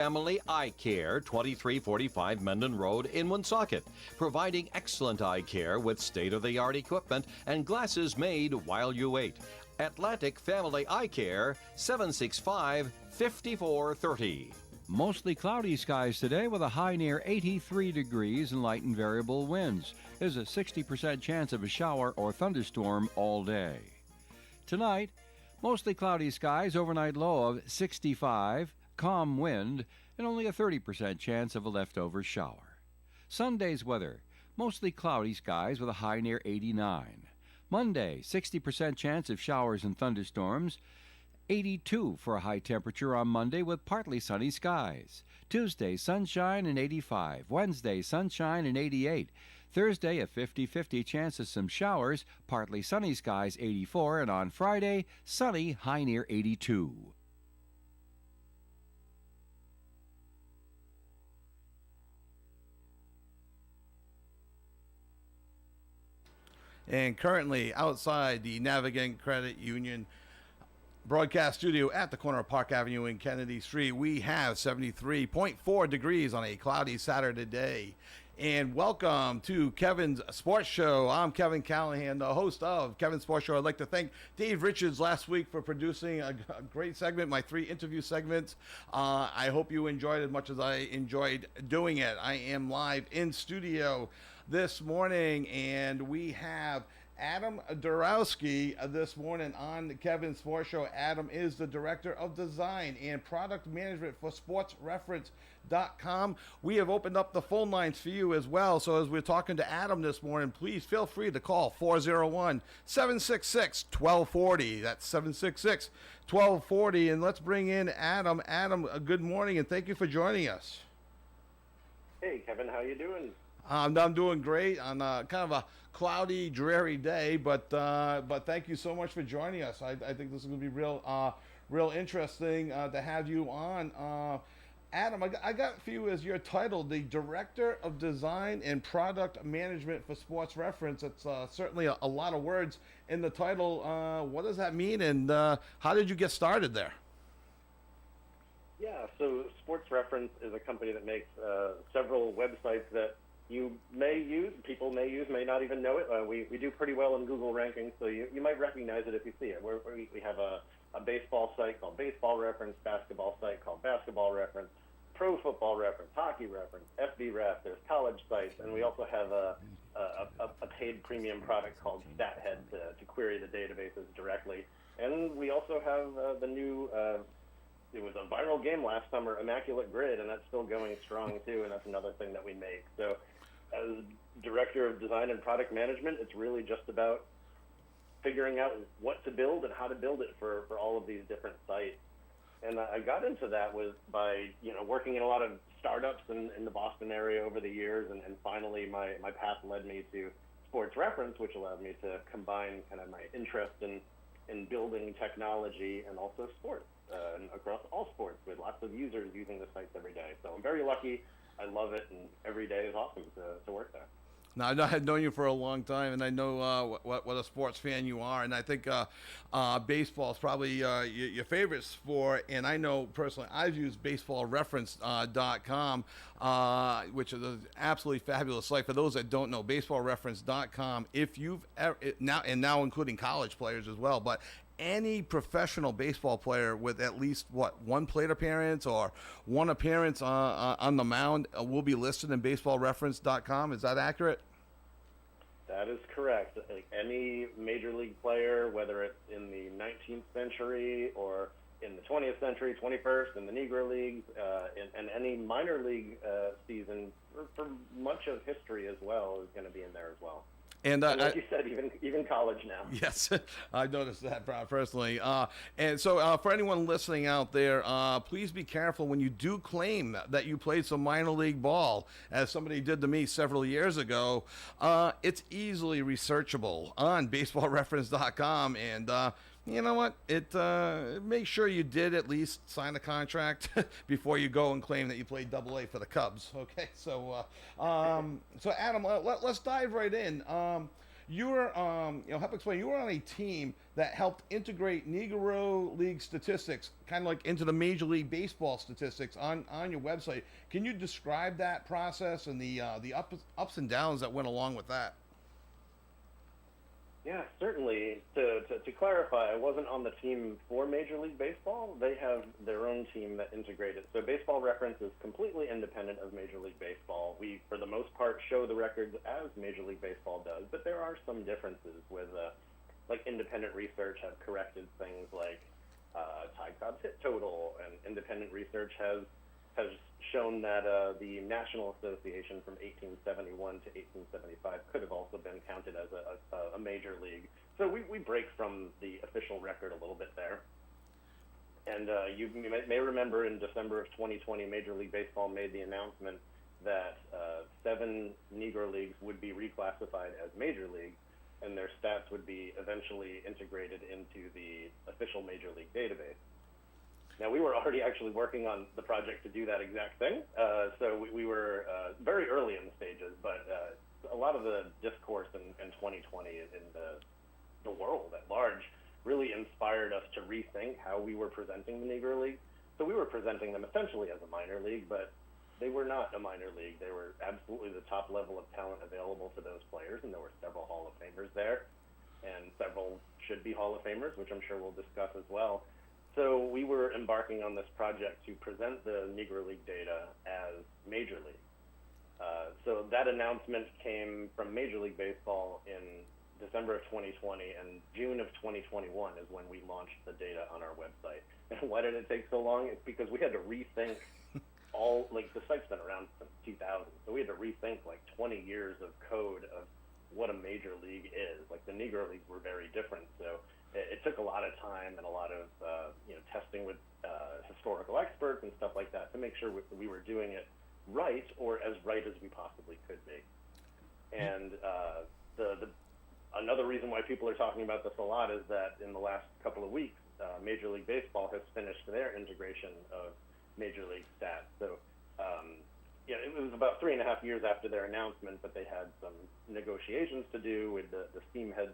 Family Eye Care, 2345 Mendon Road in Woonsocket, providing excellent eye care with state-of-the-art equipment and glasses made while you wait. Atlantic Family Eye Care, 765-5430. Mostly cloudy skies today with a high near 83 degrees and light and variable winds. There's a 60% chance of a shower or thunderstorm all day. Tonight, mostly cloudy skies, overnight low of 65, calm wind, and only a 30% chance of a leftover shower. Sunday's weather, mostly cloudy skies with a high near 89. Monday, 60% chance of showers and thunderstorms. 82 for a high temperature on Monday with partly sunny skies. Tuesday, sunshine and 85. Wednesday, sunshine and 88. Thursday, a 50-50 chance of some showers, partly sunny skies, 84. And on Friday, sunny, high near 82. And currently outside the Navigant Credit Union broadcast studio at the corner of Park Avenue and Kennedy Street, we have 73.4 degrees on a cloudy Saturday day. And welcome to Kevin's Sports Show. I'm Kevin Callahan, the host of Kevin's Sports Show. I'd like to thank Dave Richards last week for producing a great segment, my 3 interview segments. I hope you enjoyed it as much as I enjoyed doing it. I am live in studio this morning, and we have Adam Dorowski this morning on Kevin's Sports Show. Adam is the Director of Design and Product Management for SportsReference.com. We have opened up the phone lines for you as well. So as we're talking to Adam this morning, please feel free to call 401-766-1240. That's 766-1240. And let's bring in Adam. Adam, good morning, and thank you for joining us. Hey, Kevin, how you doing? I'm doing great on kind of a cloudy, dreary day, but thank you so much for joining us. I think this is going to be real interesting to have you on. Adam, I got for you as your title, the Director of Design and Product Management for Sports Reference. It's certainly a lot of words in the title. What does that mean, and how did you get started there? Yeah, so Sports Reference is a company that makes several websites that you may use, people may use, may not even know it. We do pretty well in Google rankings, so you might recognize it if you see it. We have a baseball site called Baseball Reference, basketball site called Basketball Reference, Pro Football Reference, Hockey Reference, FB Ref, there's college sites, and we also have a paid premium product called StatHead to query the databases directly. And we also have the new... it was a viral game last summer, Immaculate Grid, and that's still going strong too, and that's another thing that we make. So as Director of Design and Product Management, it's really just about figuring out what to build and how to build it for all of these different sites. And I got into that by working in a lot of startups in the Boston area over the years, and finally my path led me to Sports Reference, which allowed me to combine kind of my interest in building technology and also sports. Across all sports, with lots of users using the sites every day. So I'm very lucky. I love it, and every day is awesome to work there. Now, I have known you for a long time, and I know what a sports fan you are, and I think baseball is probably your favorite sport, and I know personally I've used baseballreference.com, which is an absolutely fabulous site. For those that don't know, baseballreference.com, if you've now including college players as well, but any professional baseball player with at least one plate appearance or one appearance on the mound will be listed in baseballreference.com. Is that accurate? That is correct. Any major league player, whether it's in the 19th century or in the 20th century, 21st, in the Negro Leagues, and any minor league season for much of history as well is going to be in there as well. And like you said, even college now. Yes, I noticed that personally. And so for anyone listening out there, please be careful when you do claim that you played some minor league ball, as somebody did to me several years ago. It's easily researchable on baseballreference.com. And you know what? Make sure you did at least sign a contract before you go and claim that you played Double-A for the Cubs. Okay, so Adam, let's dive right in. you were, help explain. You were on a team that helped integrate Negro League statistics, kind of like into the Major League Baseball statistics on your website. Can you describe that process and the ups and downs that went along with that? Yeah, certainly. To clarify, I wasn't on the team for Major League Baseball. They have their own team that integrated. So Baseball Reference is completely independent of Major League Baseball. We, for the most part, show the records as Major League Baseball does, but there are some differences with, like independent research have corrected things like Ty Cobb's hit total, and independent research has shown that the National Association from 1871 to 1875 could have also been counted as a major league. So we break from the official record a little bit there. And you may remember in December of 2020, Major League Baseball made the announcement that 7 Negro leagues would be reclassified as major leagues, and their stats would be eventually integrated into the official Major League database. Now, we were already actually working on the project to do that exact thing, so we were very early in the stages, but a lot of the discourse in 2020 in the world at large really inspired us to rethink how we were presenting the Negro League. So we were presenting them essentially as a minor league, but they were not a minor league. They were absolutely the top level of talent available to those players, and there were several Hall of Famers there, and several should-be Hall of Famers, which I'm sure we'll discuss as well. So we were embarking on this project to present the Negro League data as Major League. So that announcement came from Major League Baseball in December of 2020, and June of 2021 is when we launched the data on our website. And why did it take so long? It's because we had to rethink the site's been around since 2000, so we had to rethink 20 years of code of what a major league is. Like the Negro Leagues were very different, so it took a lot of time and a lot of testing with historical experts and stuff like that to make sure we were doing it right, or as right as we possibly could be. And another reason why people are talking about this a lot is that in the last couple of weeks, Major League Baseball has finished their integration of Major League stats. So it was about 3.5 years after their announcement, but they had some negotiations to do with the Steamhead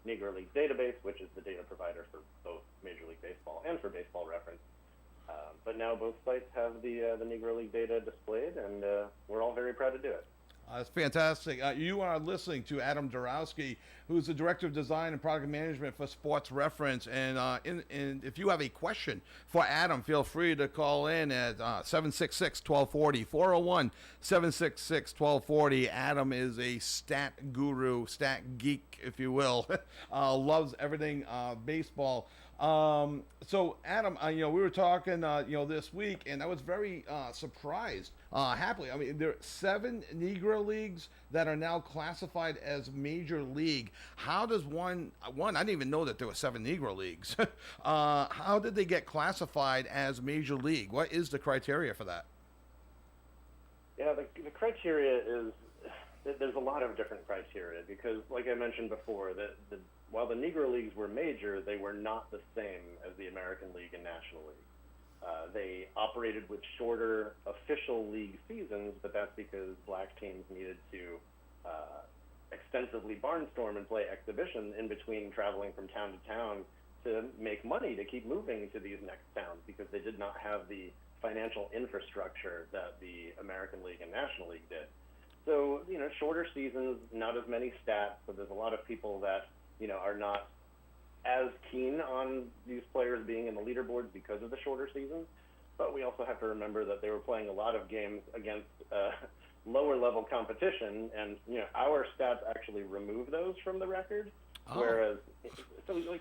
Negro League database, which is the data provider for both Major League Baseball and for Baseball Reference. But now both sites have the Negro League data displayed, and we're all very proud to do it. That's fantastic. You are listening to Adam Dorowski, who's the Director of Design and Product Management for Sports Reference. And if you have a question for Adam, feel free to call in at 766-1240, 401-766-1240. Adam is a stat guru, stat geek, if you will, loves everything baseball. So Adam, we were talking, this week, and I was very surprised, happily. I mean, there are 7 Negro leagues that are now classified as major league. How does one, I didn't even know that there were 7 Negro leagues. How did they get classified as major league? What is the criteria for that? Yeah, the criteria is, there's a lot of different criteria because, like I mentioned before, while the Negro Leagues were major, they were not the same as the American League and National League. They operated with shorter official league seasons, but that's because black teams needed to extensively barnstorm and play exhibition in between traveling from town to town to make money to keep moving to these next towns because they did not have the financial infrastructure that the American League and National League did. So, shorter seasons, not as many stats, so there's a lot of people that are not as keen on these players being in the leaderboards because of the shorter seasons. But we also have to remember that they were playing a lot of games against lower level competition, and our stats actually remove those from the record. Oh. Whereas,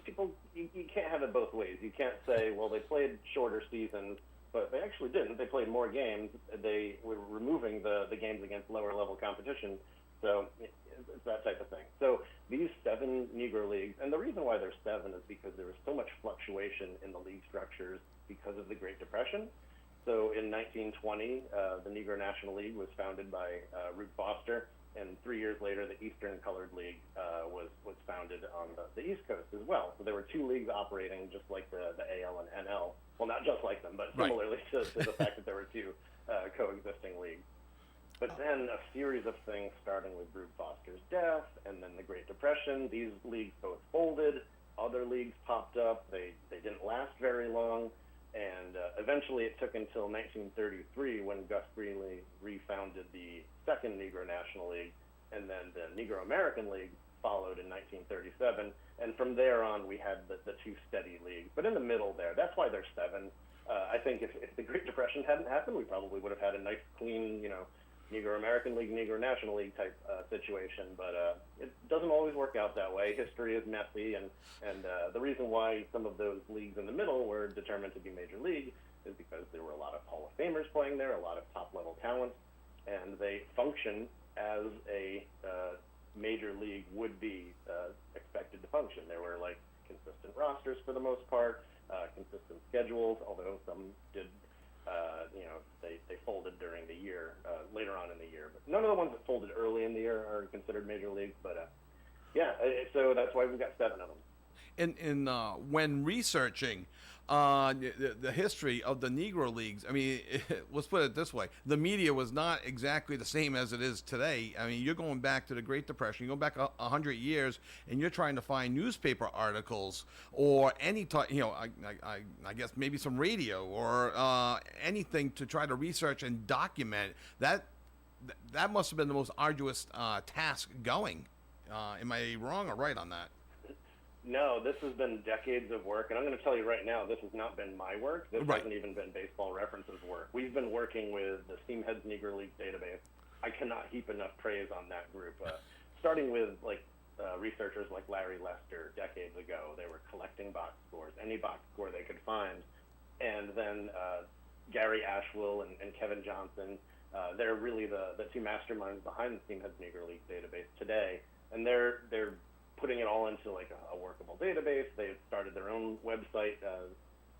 people, you can't have it both ways. You can't say, well, they played shorter seasons, but they actually didn't. They played more games. They were removing the games against lower level competition. So it's that type of thing. So these 7 Negro Leagues, and the reason why there's 7 is because there was so much fluctuation in the league structures because of the Great Depression. So in 1920, the Negro National League was founded by Rube Foster, and 3 years later, the Eastern Colored League was founded on the East Coast as well. So there were 2 leagues operating just like the AL and NL. Well, not just like them, but similarly to the fact that there were 2 coexisting leagues. But then a series of things, starting with Rube Foster's death and then the Great Depression, these leagues both folded, other leagues popped up, they didn't last very long, and eventually it took until 1933 when Gus Greenlee refounded the second Negro National League, and then the Negro American League followed in 1937, and from there on we had the two steady leagues. But in the middle there, that's why there's seven. I think if the Great Depression hadn't happened, we probably would have had a nice, clean, Negro American League, Negro National League type situation, but it doesn't always work out that way. History is messy, and the reason why some of those leagues in the middle were determined to be major league is because there were a lot of Hall of Famers playing there, a lot of top-level talent, and they function as a major league would be expected to function. There were like consistent rosters for the most part, consistent schedules, although some did. They folded during the year, later on in the year. But none of the ones that folded early in the year are considered major leagues. But so that's why we've got seven of them. When researching the history of the Negro Leagues, I mean, let's put it this way: the media was not exactly the same as it is today. I mean, you're going back to the Great Depression, you go back 100 years, and you're trying to find newspaper articles or any type, I guess maybe some radio or anything to try to research and document that. That must have been the most arduous task going. Am I wrong or right on that? No, this has been decades of work, and I'm going to tell you right now, this has not been my work. This hasn't even been Baseball Reference's work. We've been working with the Steamheads Negro League database. I cannot heap enough praise on that group. Starting with researchers like Larry Lester decades ago, they were collecting box scores, any box score they could find, and then Gary Ashwell and Kevin Johnson. They're really the two masterminds behind the Steamheads Negro League database today, and they're putting it all into like a workable database. They started their own website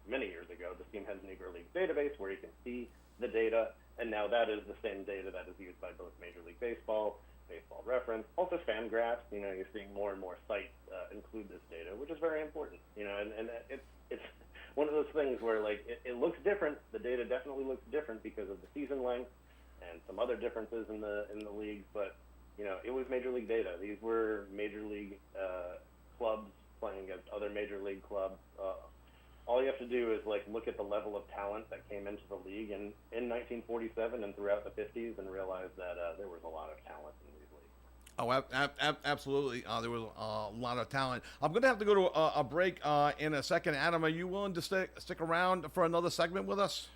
many years ago, the Steamheads Negro League database, where you can see the data, and now that is the same data that is used by both Major League Baseball, Baseball Reference, also Fangraphs. You're seeing more and more sites include this data, which is very important. And it's one of those things where like it looks different. The data definitely looks different because of the season length and some other differences in the leagues, but it was Major League data. These were Major League clubs playing against other Major League clubs. All you have to do is look at the level of talent that came into the league in 1947 and throughout the 50s and realize that there was a lot of talent in these leagues. Oh, absolutely. There was a lot of talent. I'm going to have to go to a break in a second. Adam, are you willing to stick around for another segment with us?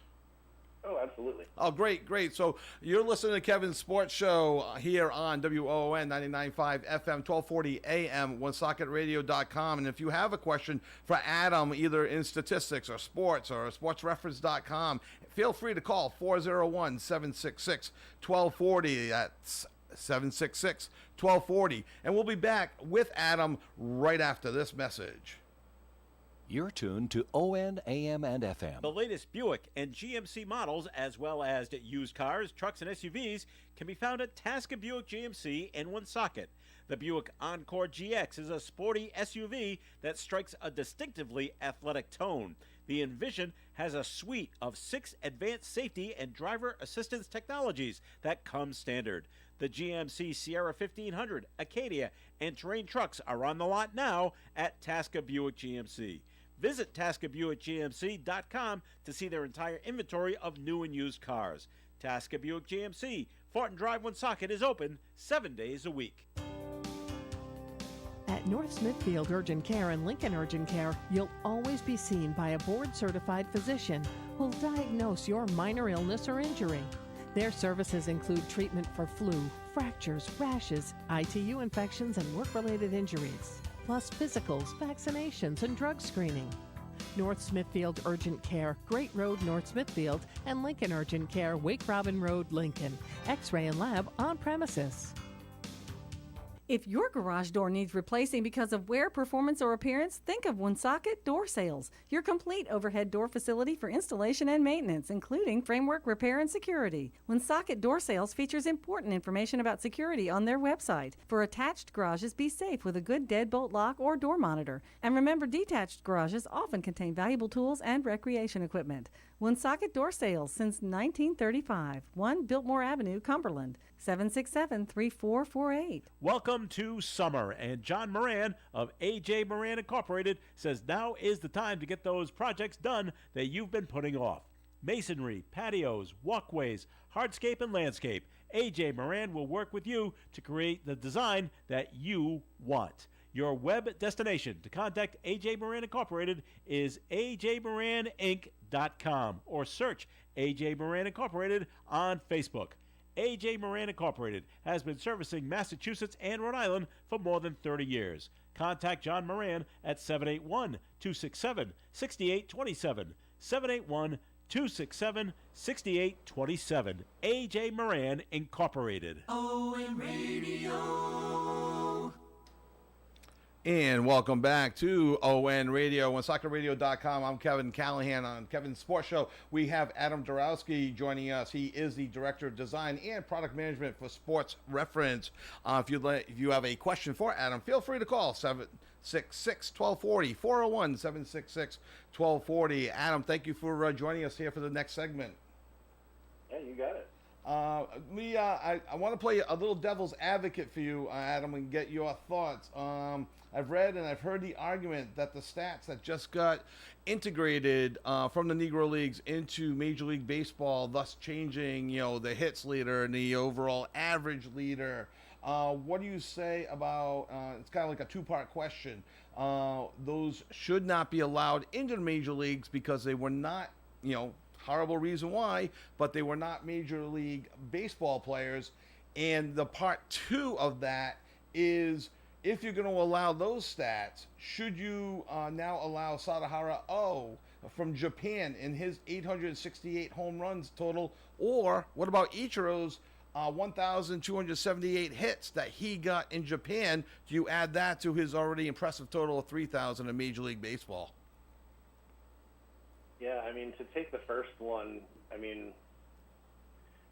Oh, absolutely. Oh, great. So you're listening to Kevin's Sports Show here on WOON 99.5 FM, 1240 AM, OneSocketRadio.com. And if you have a question for Adam, either in statistics or SportsReference.com, feel free to call 401-766-1240. That's 766-1240. And we'll be back with Adam right after this message. You're tuned to ON, AM, and FM. The latest Buick and GMC models, as well as used cars, trucks, and SUVs, can be found at Tasca Buick GMC in Woonsocket. The Buick Encore GX is a sporty SUV that strikes a distinctively athletic tone. The Envision has a suite of 6 advanced safety and driver assistance technologies that come standard. The GMC Sierra 1500, Acadia, and Terrain trucks are on the lot now at Tasca Buick GMC. Visit TascaBuickGMC.com to see their entire inventory of new and used cars. Tasca Buick GMC, Fortin Drive, Woonsocket is open 7 days a week. At North Smithfield Urgent Care and Lincoln Urgent Care, you'll always be seen by a board-certified physician who'll diagnose your minor illness or injury. Their services include treatment for flu, fractures, rashes, ITU infections, and work-related injuries, plus physicals, vaccinations, and drug screening. North Smithfield Urgent Care, Great Road, North Smithfield, and Lincoln Urgent Care, Wake Robin Road, Lincoln. X-ray and lab on premises. If your garage door needs replacing because of wear, performance, or appearance, think of Woonsocket Door Sales, your complete overhead door facility for installation and maintenance, including framework repair and security. Woonsocket Door Sales features important information about security on their website. For attached garages, be safe with a good deadbolt lock or door monitor. And remember, detached garages often contain valuable tools and recreation equipment. Woonsocket Door Sales since 1935. 1 Biltmore Avenue, Cumberland. 767-3448. Welcome to summer, and John Moran of AJ Moran Incorporated says now is the time to get those projects done that you've been putting off. Masonry, patios, walkways, hardscape, and landscape. AJ Moran will work with you to create the design that you want. Your web destination to contact AJ Moran Incorporated is ajmoraninc.com or search AJ Moran Incorporated on Facebook. AJ Moran Incorporated has been servicing Massachusetts and Rhode Island for more than 30 years. Contact John Moran at 781-267-6827. 781-267-6827. AJ Moran Incorporated. And welcome back to ON Radio on SoccerRadio.com. I'm Kevin Callahan on Kevin's Sports Show. We have Adam Dorowski joining us. He is the Director of Design and Product Management for Sports Reference. If you have a question for Adam, feel free to call 766-1240, 401-766-1240. Adam, thank you for joining us here for the next segment. Yeah, you got it. I want to play a little devil's advocate for you, Adam, and get your thoughts. I've read and I've heard the argument that the stats that just got integrated from the Negro Leagues into Major League Baseball, thus changing, the hits leader and the overall average leader. What do you say about, it's kind of like a two-part question. Those should not be allowed into the Major Leagues because they were not, horrible reason why, but they were not Major League Baseball players. And the part two of that is, if you're going to allow those stats, should you now allow Sadahara O from Japan in his 868 home runs total? Or what about Ichiro's 1,278 hits that he got in Japan? Do you add that to his already impressive total of 3,000 in Major League Baseball? Yeah, to take the first one,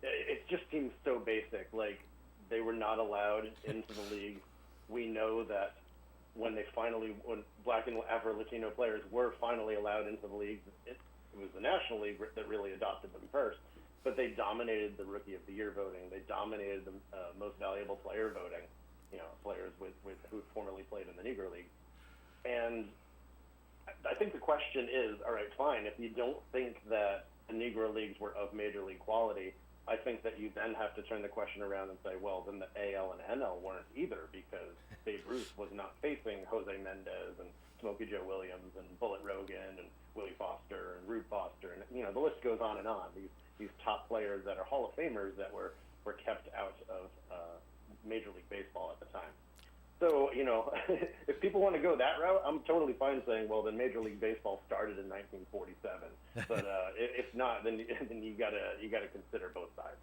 it just seems so basic. Like, they were not allowed into the league. We know that when Black and Afro-Latino players were finally allowed into the league, it was the National League that really adopted them first. But they dominated the Rookie of the Year voting. They dominated the Most Valuable Player voting. Players who formerly played in the Negro League. And I think the question is, all right, fine, if you don't think that the Negro Leagues were of Major League quality, I think that you then have to turn the question around and say, well, then the AL and NL weren't either, because Babe Ruth was not facing Jose Mendez and Smokey Joe Williams and Bullet Rogan and Willie Foster and Rube Foster, and the list goes on and on. These top players that are Hall of Famers that were kept out of Major League Baseball at the time. So, if people want to go that route, I'm totally fine saying, well, then Major League Baseball started in 1947. But if not, then you gotta consider both sides.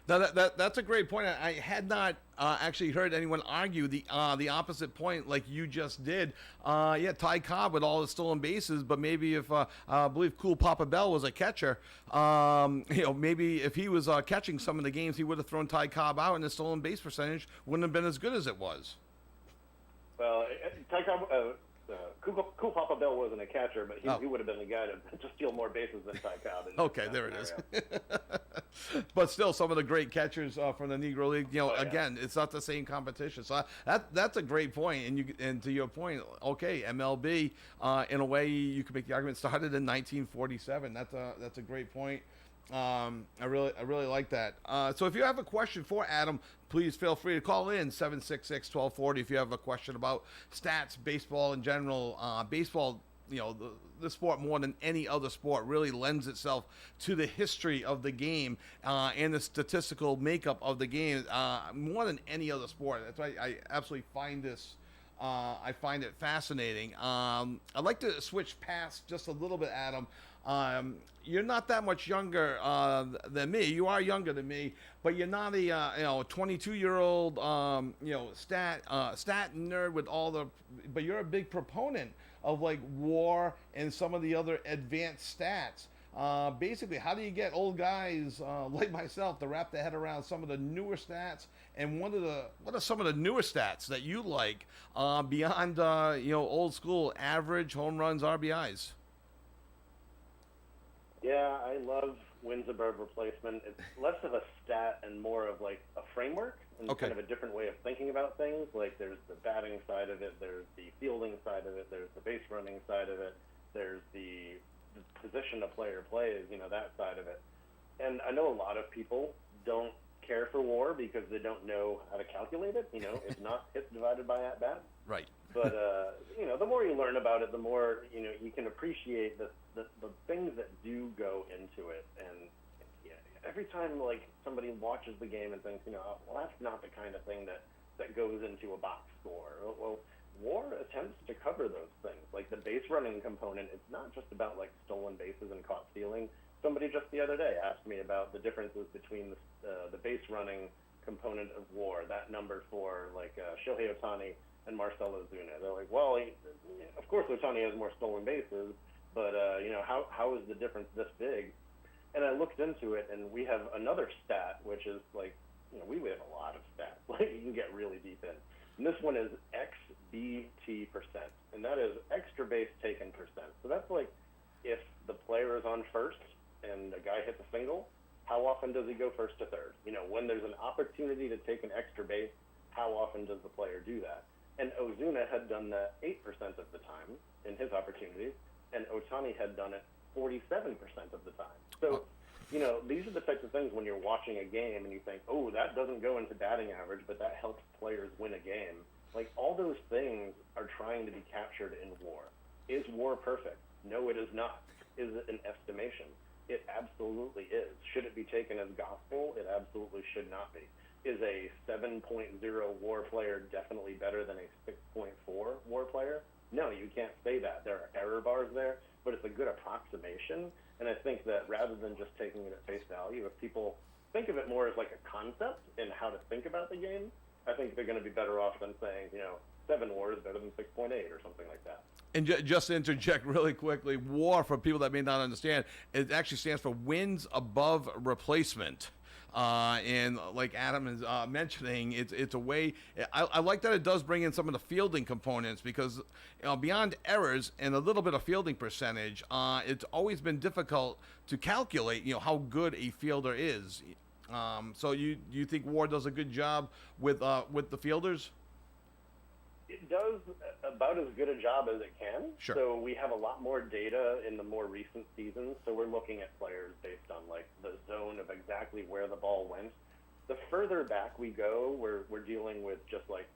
Now that's a great point. I had not actually heard anyone argue the opposite point like you just did. Ty Cobb with all his stolen bases, but maybe if I believe Cool Papa Bell was a catcher, maybe if he was catching some of the games, he would have thrown Ty Cobb out, and the stolen base percentage wouldn't have been as good as it was. Well, Ty Cobb, Cool Papa Bell wasn't a catcher, but he would have been the guy to steal more bases than Ty Cobb. Okay, there it is. But still, some of the great catchers from the Negro League, again, it's not the same competition. So that's a great point. And to your point, okay, MLB, in a way, you could make the argument started in 1947. That's a great point. I really like that. So if you have a question for Adam, please feel free to call in 766-1240 if you have a question about stats, baseball in general. Baseball, the sport more than any other sport really lends itself to the history of the game and the statistical makeup of the game more than any other sport. That's why I absolutely find this. I find it fascinating. I'd like to switch past just a little bit, Adam. You're not that much younger than me. You are younger than me, but you're not a 22-year-old stat nerd with all the. But you're a big proponent of like WAR and some of the other advanced stats. Basically, how do you get old guys like myself to wrap their head around some of the newer stats? And what are some of the newer stats that you like beyond old school average, home runs, RBIs? Yeah, I love wins above replacement. It's less of a stat and more of like a framework and Okay. kind of a different way of thinking about things. Like there's the batting side of it, there's the fielding side of it, there's the base running side of it, there's the position a player plays, that side of it. And I know a lot of people don't care for WAR because they don't know how to calculate it. It's not hits divided by at bat. Right. But the more you learn about it, the more you can appreciate the things that do go into it. And every time like somebody watches the game and thinks, well, that's not the kind of thing that goes into a box score. Well, WAR attempts to cover those things. Like the base running component, it's not just about like stolen bases and caught stealing. Somebody just the other day asked me about the differences between the base running component of WAR, that number for like Shohei Ohtani and Marcell Ozuna. They're like, well, of course Ohtani has more stolen bases, but how is the difference this big? And I looked into it, and we have another stat, which is like, we have a lot of stats. Like you can get really deep in. And this one is XBT percent, and that is extra base taken percent. So that's like if the player is on first and a guy hits a single, how often does he go first to third? When there's an opportunity to take an extra base, how often does the player do that? And Ozuna had done that 8% of the time in his opportunities, and Ohtani had done it 47% of the time. So, these are the types of things when you're watching a game and you think, oh, that doesn't go into batting average, but that helps players win a game. Like, all those things are trying to be captured in WAR. Is WAR perfect? No, it is not. Is it an estimation? It absolutely is. Should it be taken as gospel? It absolutely should not be. Is a 7.0 WAR player definitely better than a 6.4 WAR player? No, you can't say that. There are error bars there, but it's a good approximation. And I think that rather than just taking it at face value, if people think of it more as like a concept and how to think about the game, I think they're going to be better off than saying, 7 WAR is better than 6.8 or something like that. And just to interject really quickly, WAR, for people that may not understand, it actually stands for wins above replacement. And like Adam is mentioning, it's a way. I like that it does bring in some of the fielding components because beyond errors and a little bit of fielding percentage, it's always been difficult to calculate how good a fielder is. So you think WAR does a good job with the fielders? It does about as good a job as it can. Sure. So we have a lot more data in the more recent seasons. So we're looking at players based on like the zone of exactly where the ball went. The further back we go, we're dealing with just like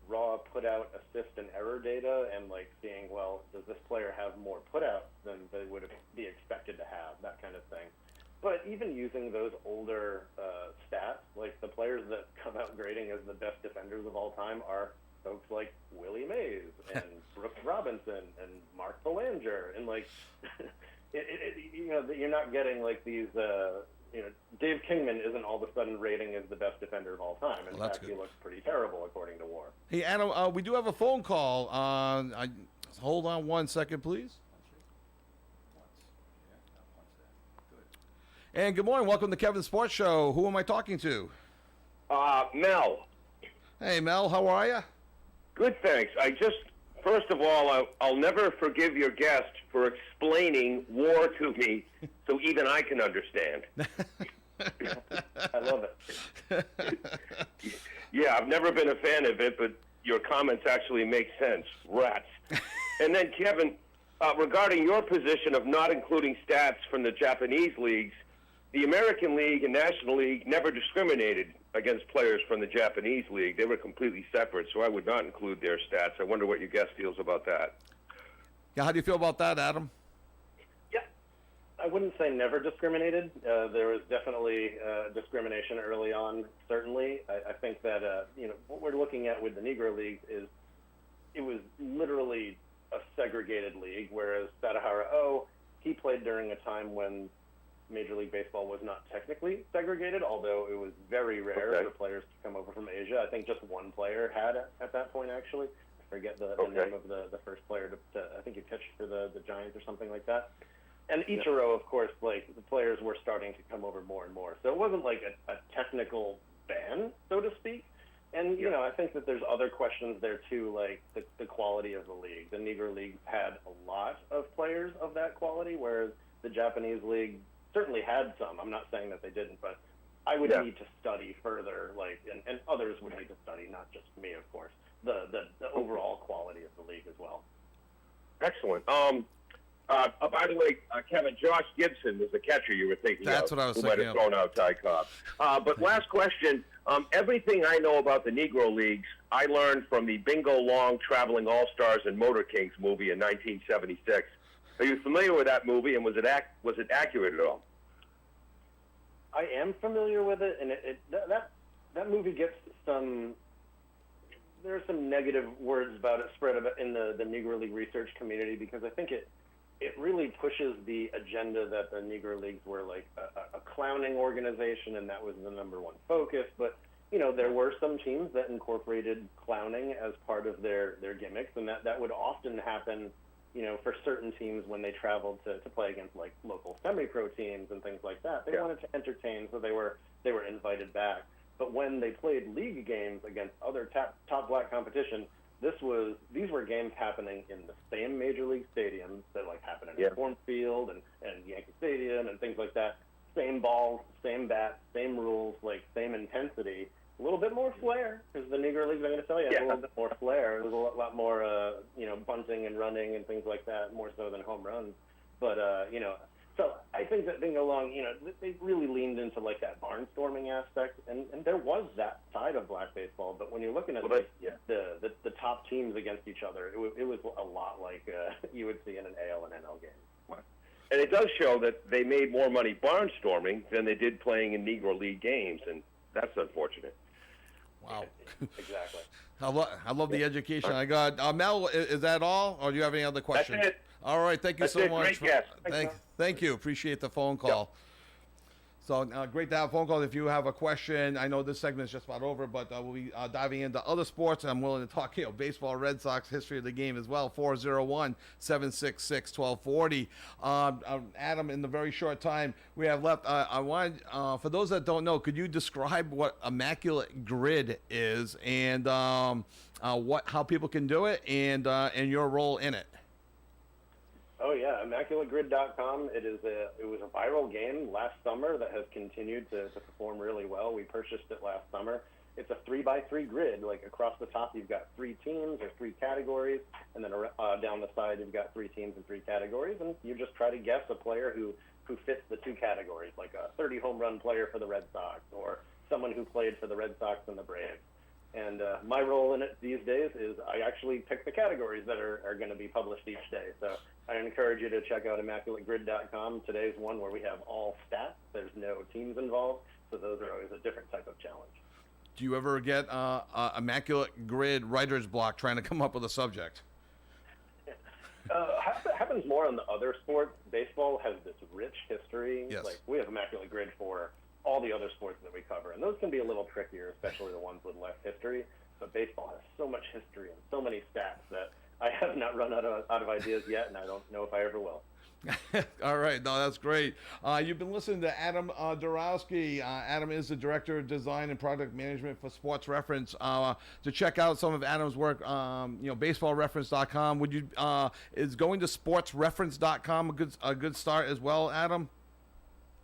raw put out, assist, and error data, and like seeing, well, does this player have more put outs than they would be expected to have, that kind of thing. But even using those older stats, like the players that come out grading as the best defenders of all time are folks like Willie Mays and Brooks Robinson and Mark Belanger, and like, you're not getting like these. Dave Kingman isn't all of a sudden rating as the best defender of all time. In fact, he looks pretty terrible according to WAR. Hey, Adam, we do have a phone call. Hold on one second, please. And good morning. Welcome to Kevin's Sports Show. Who am I talking to? Mel. Hey, Mel. How are you? Good, thanks. First of all, I'll never forgive your guest for explaining WAR to me so even I can understand. I love it. Yeah, I've never been a fan of it, but your comments actually make sense. Rats. And then, Kevin, regarding your position of not including stats from the Japanese leagues, the American League and National League never discriminated against players from the Japanese League. They were completely separate, so I would not include their stats. I wonder what your guest feels about that. Yeah, how do you feel about that, Adam? Yeah, I wouldn't say never discriminated. There was definitely discrimination early on, certainly. I think that, what we're looking at with the Negro League is it was literally a segregated league, whereas Sadahara he played during a time when Major League Baseball was not technically segregated, although it was very rare for players to come over from Asia. I think just one player had at that point, actually. I forget the name of the first player. I think he pitched for the Giants or something like that. And Ichiro, of course, like the players were starting to come over more and more. So it wasn't like a technical ban, so to speak. And, I think that there's other questions there, too, like the quality of the league. The Negro League had a lot of players of that quality, whereas the Japanese league certainly had some. I'm not saying that they didn't, but I would need to study further, and others would need to study, not just me, of course, the overall quality of the league as well. Excellent. By the way, Kevin, Josh Gibson was the catcher you were thinking of. That's what I was who thinking might have of. thrown out Ty Cobb. But last question. Everything I know about the Negro Leagues, I learned from the Bingo Long Traveling All-Stars and Motor Kings movie in 1976. Are you familiar with that movie, and was it accurate at all? I am familiar with it, and that movie gets some. There are some negative words about it spread about in the Negro League research community, because I think it really pushes the agenda that the Negro Leagues were like a clowning organization, and that was the number one focus. But there were some teams that incorporated clowning as part of their gimmicks, and that would often happen. For certain teams when they traveled to play against like local semi-pro teams and things like that, they wanted to entertain, so they were invited back. But when they played league games against other top black competition, these were games happening in the same major league stadiums that like happen in Inform Field and Yankee Stadium and things like that. Same balls, same bats, same rules, like same intensity. A little bit more flair, because the Negro Leagues, I'm going to tell you, had a little bit more flair. There was a lot more, bunting and running and things like that, more so than home runs. But, so I think that Bingo Long, they really leaned into like that barnstorming aspect, and there was that side of black baseball. But when you're looking at the top teams against each other, it was a lot like you would see in an AL and NL game. And it does show that they made more money barnstorming than they did playing in Negro League games, and that's unfortunate. Wow. Exactly. I love the education I got. Mel, is that all, or do you have any other questions? That's it. All right, thank you That's so it. much. Great guest. Thank you. Appreciate the phone call. So great to have a phone call. If you have a question, I know this segment is just about over, but we'll be diving into other sports. I'm willing to talk, baseball, Red Sox, history of the game as well. 401-766-1240. Adam, in the very short time we have left, I want, for those that don't know, could you describe what Immaculate Grid is and how people can do it and your role in it? Oh yeah, ImmaculateGrid.com. It was a viral game last summer that has continued to perform really well. We purchased it last summer. It's a 3x3 grid. Like across the top, you've got 3 teams or 3 categories, and then down the side, you've got 3 teams and 3 categories, and you just try to guess a player who fits the 2 categories, like a 30 home run player for the Red Sox or someone who played for the Red Sox and the Braves. And my role in it these days is I actually pick the categories that are going to be published each day. So I encourage you to check out ImmaculateGrid.com. Today's one where we have all stats. There's no teams involved, so those are always a different type of challenge. Do you ever get Immaculate Grid writer's block trying to come up with a subject? Happens more on the other sports. Baseball has this rich history. Yes. Like we have Immaculate Grid for all the other sports that we cover, and those can be a little trickier, especially the ones with less history. But baseball has so much history and so many stats that I have not run out of ideas yet, and I don't know if I ever will. All right. No, that's great. You've been listening to Adam Dorowski. Adam is the Director of Design and Product Management for Sports Reference. To check out some of Adam's work, baseballreference.com. Is going to sportsreference.com a good start as well, Adam?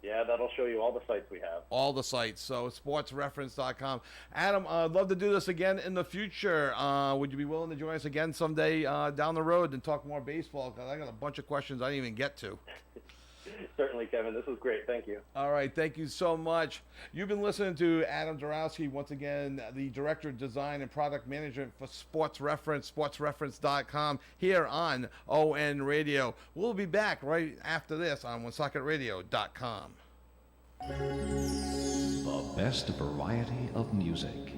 Yeah, that'll show you all the sites we have. All the sites. So sportsreference.com. Adam, I'd love to do this again in the future. Would you be willing to join us again someday down the road and talk more baseball? Because I got a bunch of questions I didn't even get to. Certainly, Kevin. This was great. Thank you. All right. Thank you so much. You've been listening to Adam Dorowski, once again, the Director of Design and Product Management for Sports Reference, sportsreference.com, here on ON Radio. We'll be back right after this on OneSocketRadio.com. The best variety of music.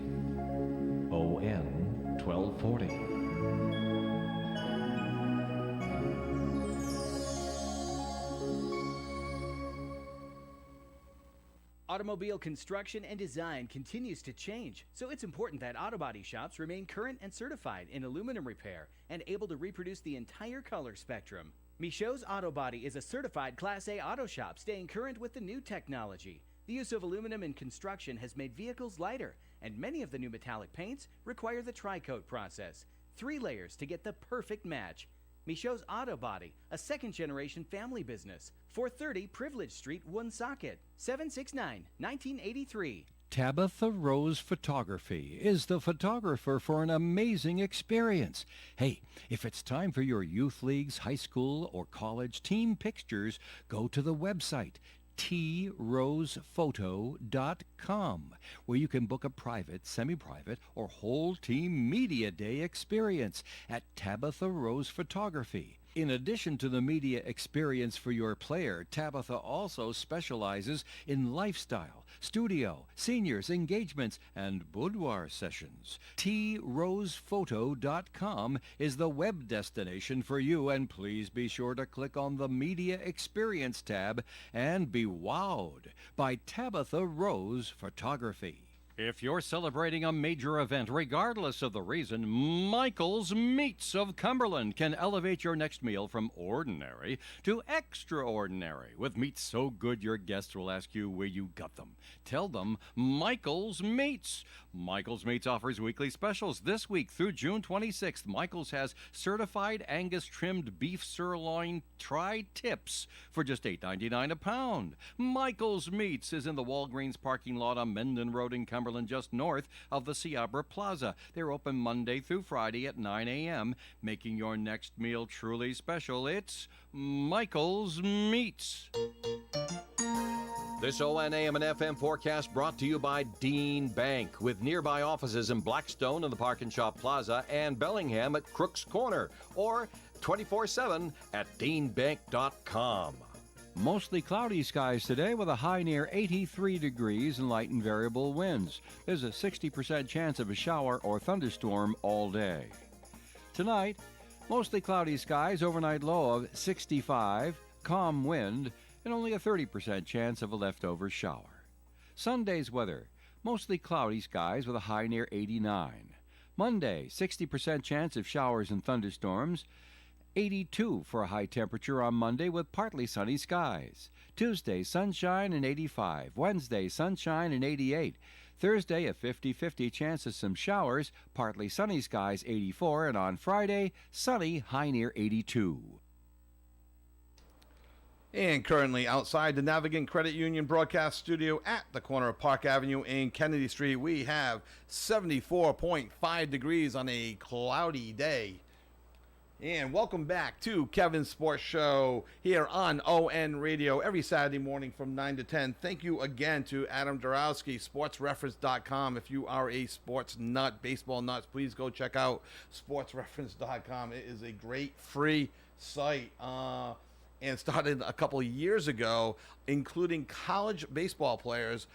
ON 1240. Automobile construction and design continues to change, so it's important that auto body shops remain current and certified in aluminum repair and able to reproduce the entire color spectrum. Michaud's Auto Body is a certified Class A auto shop staying current with the new technology. The use of aluminum in construction has made vehicles lighter, and many of the new metallic paints require the tri-coat process, 3 layers to get the perfect match. Michaud's Auto Body, a second-generation family business. 430 Privilege Street, Woonsocket. 769-1983. Tabitha Rose Photography is the photographer for an amazing experience. Hey, if it's time for your youth leagues, high school, or college team pictures, go to the website trosephoto.com, where you can book a private, semi-private, or whole team media day experience at Tabitha Rose Photography. In addition to the media experience for your player, Tabitha also specializes in lifestyle, studio, seniors, engagements, and boudoir sessions. trosephoto.com is the web destination for you, and please be sure to click on the Media Experience tab and be wowed by Tabitha Rose Photography. If you're celebrating a major event, regardless of the reason, Michael's Meats of Cumberland can elevate your next meal from ordinary to extraordinary, with meats so good your guests will ask you where you got them. Tell them Michael's Meats. Michael's Meats offers weekly specials. This week through June 26th, Michael's has certified Angus trimmed beef sirloin tri-tips for just $8.99 a pound. Michael's Meats is in the Walgreens parking lot on Mendon Road in Cumberland, just north of the Seabra Plaza. They're open Monday through Friday at 9 a.m., making your next meal truly special. It's Michael's Meats. This ONAM and FM forecast brought to you by Dean Bank, with nearby offices in Blackstone in the Park and Shop Plaza and Bellingham at Crooks Corner, or 24/7 at deanbank.com. Mostly cloudy skies today with a high near 83 degrees and light and variable winds. There's a 60% chance of a shower or thunderstorm all day. Tonight, mostly cloudy skies, overnight low of 65, calm wind, and only a 30% chance of a leftover shower. Sunday's weather, mostly cloudy skies with a high near 89. Monday, 60% chance of showers and thunderstorms. 82 for a high temperature on Monday with partly sunny skies. Tuesday, sunshine and 85. Wednesday, sunshine and 88. Thursday, a 50-50 chance of some showers, partly sunny skies, 84. And on Friday, sunny, high near 82. And currently outside the Navigant Credit Union broadcast studio at the corner of Park Avenue and Kennedy Street, we have 74.5 degrees on a cloudy day. And welcome back to Kevin's Sports Show here on ON Radio every Saturday morning from 9 to 10. Thank you again to Adam Dorowski, sportsreference.com. If you are a sports nut, baseball nuts, please go check out sportsreference.com. It is a great free site and started a couple of years ago, including college baseball players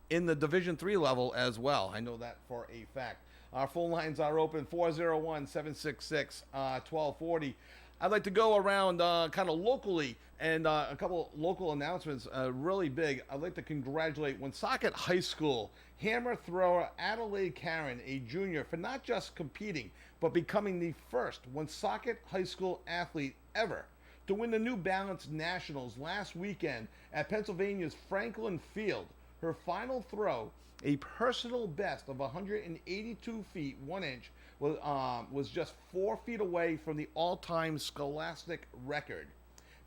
in the Division III level as well. I know that for a fact. Our phone lines are open, 401-766-1240. I'd like to go around kind of locally and a couple local announcements, really big. I'd like to congratulate Woonsocket High School hammer thrower Adelaide Karen, a junior, for not just competing, but becoming the first Woonsocket High School athlete ever to win the New Balance Nationals last weekend at Pennsylvania's Franklin Field. Her final throw, a personal best of 182 feet 1 inch, was just 4 feet away from the all-time scholastic record.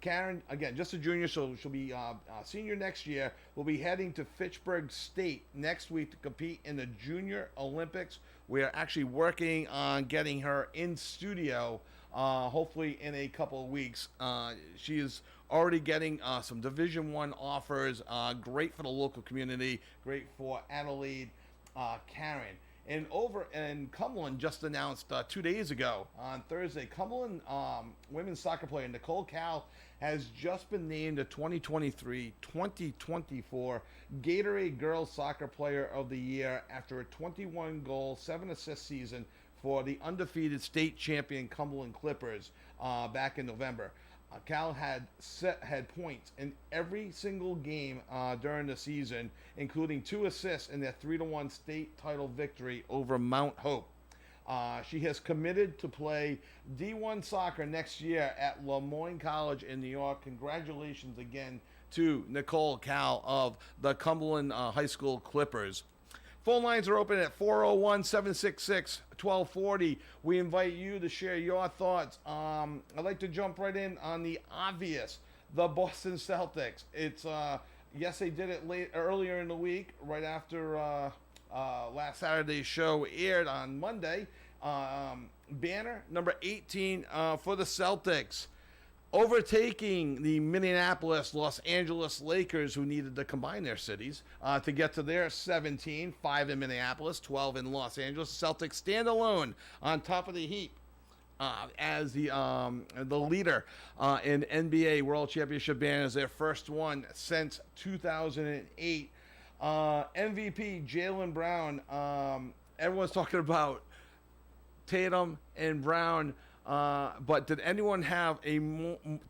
Karen, again, just a junior, so she'll be a senior next year, will be heading to Fitchburg State next week to compete in the Junior Olympics. We are actually working on getting her in studio, hopefully in a couple of weeks. She is already getting some Division I offers, great for the local community, great for Adelaide Karen. And over in Cumberland, just announced 2 days ago on Thursday, Cumberland women's soccer player Nicole Cal has just been named the 2023-2024 Gatorade Girls Soccer Player of the Year after a 21-goal, 7-assist season for the undefeated state champion Cumberland Clippers back in November. Cal had points in every single game during the season, including 2 assists in their 3-1 state title victory over Mount Hope. She has committed to play D1 soccer next year at Lemoyne College in New York. Congratulations again to Nicole Cal of the Cumberland High School Clippers. Phone lines are open at 401-766-1240. We invite you to share your thoughts. I'd like to jump right in on the obvious, the Boston Celtics. It's yes, they did it earlier in the week, right after last Saturday's show aired on Monday. Banner number 18 for the Celtics, overtaking the Minneapolis, Los Angeles Lakers, who needed to combine their cities to get to their 17, 5 in Minneapolis, 12 in Los Angeles. Celtics stand alone on top of the heap as the leader in NBA World Championship banners, their first one since 2008. MVP Jaylen Brown. Everyone's talking about Tatum and Brown, but did anyone have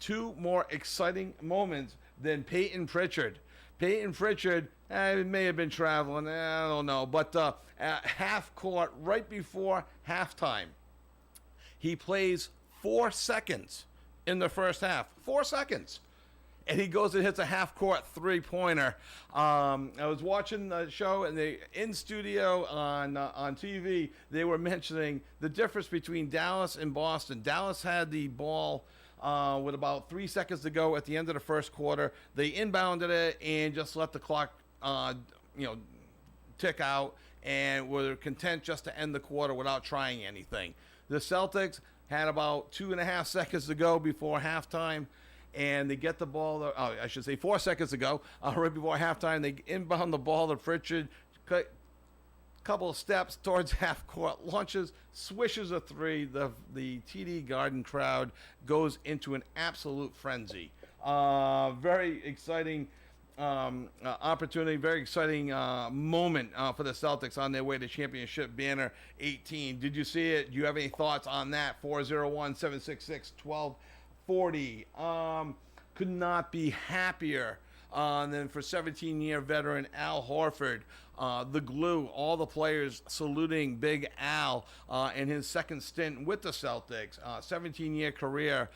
two more exciting moments than Peyton Pritchard? Peyton Pritchard may have been traveling, I don't know, but at half court, right before halftime, he plays 4 seconds in the first half. 4 seconds. And he goes and hits a half-court three-pointer. I was watching the show, and they in studio on TV, they were mentioning the difference between Dallas and Boston. Dallas had the ball with about 3 seconds to go at the end of the first quarter. They inbounded it and just let the clock, tick out, and were content just to end the quarter without trying anything. The Celtics had about 2.5 seconds to go before halftime. And they get the ball, 4 seconds ago, right before halftime, they inbound the ball to Pritchard, couple of steps towards half court, launches, swishes a three. The TD Garden crowd goes into an absolute frenzy. Very exciting opportunity, very exciting moment for the Celtics on their way to championship banner 18. Did you see it? Do you have any thoughts on that? 401-766-1240. Could not be happier than for 17-year veteran Al Horford, the glue, all the players saluting Big Al in his second stint with the Celtics, 17-year career.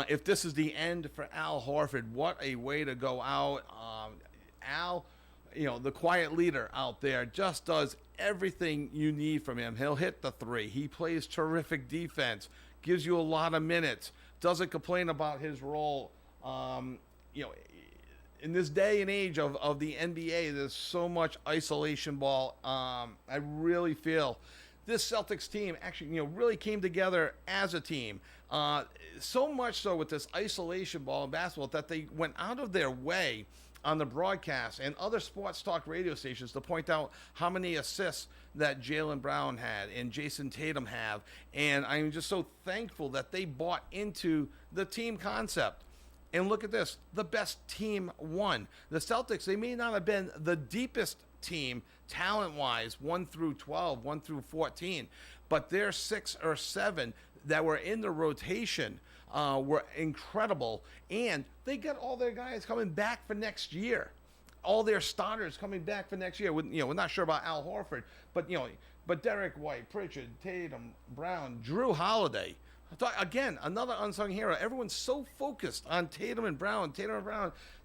If this is the end for Al Horford, what a way to go out. Al, the quiet leader out there, just does everything you need from him. He'll hit the three. He plays terrific defense, gives you a lot of minutes, doesn't complain about his role. In this day and age of the NBA, there's so much isolation ball. I really feel this Celtics team actually, really came together as a team. So much so with this isolation ball in basketball that they went out of their way on the broadcast and other sports talk radio stations to point out how many assists that Jaylen Brown had and Jason Tatum have. And I'm just so thankful that they bought into the team concept. And look at this, the best team won. The Celtics, they may not have been the deepest team talent-wise, 1 through 12, 1 through 14, but their 6 or 7 that were in the rotation were incredible. And they got all their guys coming back for next year. All their starters coming back for next year. We're not sure about Al Horford, but Derek White, Pritchard, Tatum, Brown, Drew Holiday. Again, another unsung hero. Everyone's so focused on Tatum and Brown.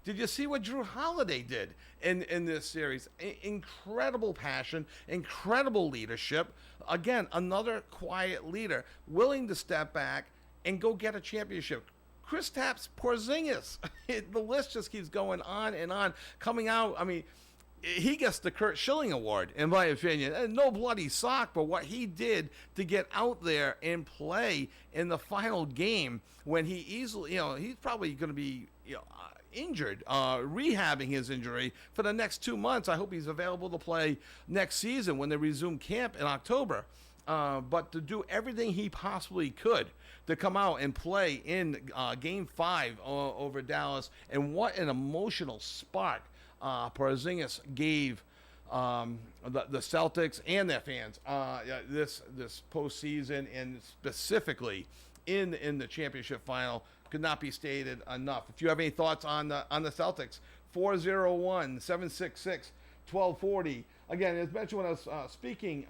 Did you see what Drew Holiday did in this series? Incredible passion, incredible leadership. Again, another quiet leader, willing to step back and go get a championship. Kristaps Porzingis. The list just keeps going on and on. Coming out, he gets the Kurt Schilling Award, in my opinion. And no bloody sock, but what he did to get out there and play in the final game when he easily, he's probably going to be, injured, rehabbing his injury for the next 2 months. I hope he's available to play next season when they resume camp in October. But to do everything he possibly could to come out and play in Game 5 over Dallas, and what an emotional spark Porzingis gave the Celtics and their fans this postseason, and specifically in the championship final, could not be stated enough. If you have any thoughts on the Celtics, 401-766-1240. Again, as mentioned when I was speaking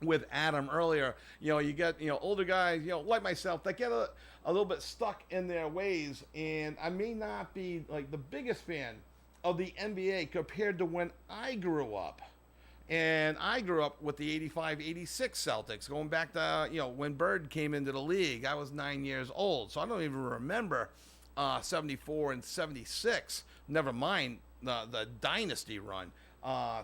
with Adam earlier, you get older guys, like myself, that get a little bit stuck in their ways, and I may not be like the biggest fan of the NBA compared to when I grew up. And I grew up with the 85-86 Celtics, going back to, when Bird came into the league. I was 9 years old, so I don't even remember 74 and 76. Never mind the dynasty run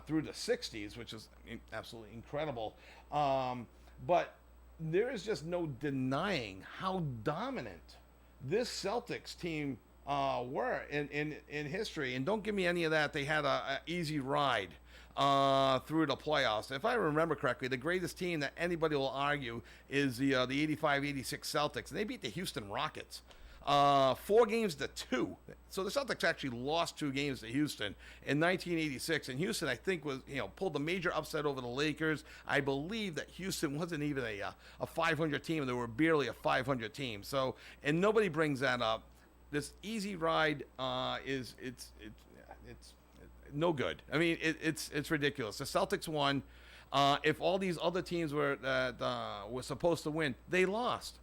through the 60s, which is absolutely incredible. But there is just no denying how dominant this Celtics team were in history. And don't give me any of that. They had a easy ride through the playoffs. If I remember correctly, the greatest team that anybody will argue is the 85-86 Celtics, and they beat the Houston Rockets 4-2. So the Celtics actually lost 2 games to Houston in 1986, and Houston, I think, was pulled a major upset over the Lakers. I believe that Houston wasn't even a 500 team; they were barely a 500 team. So, and nobody brings that up. This easy ride is it's no good. I mean, it's ridiculous. The Celtics won. If all these other teams were supposed to win, they lost.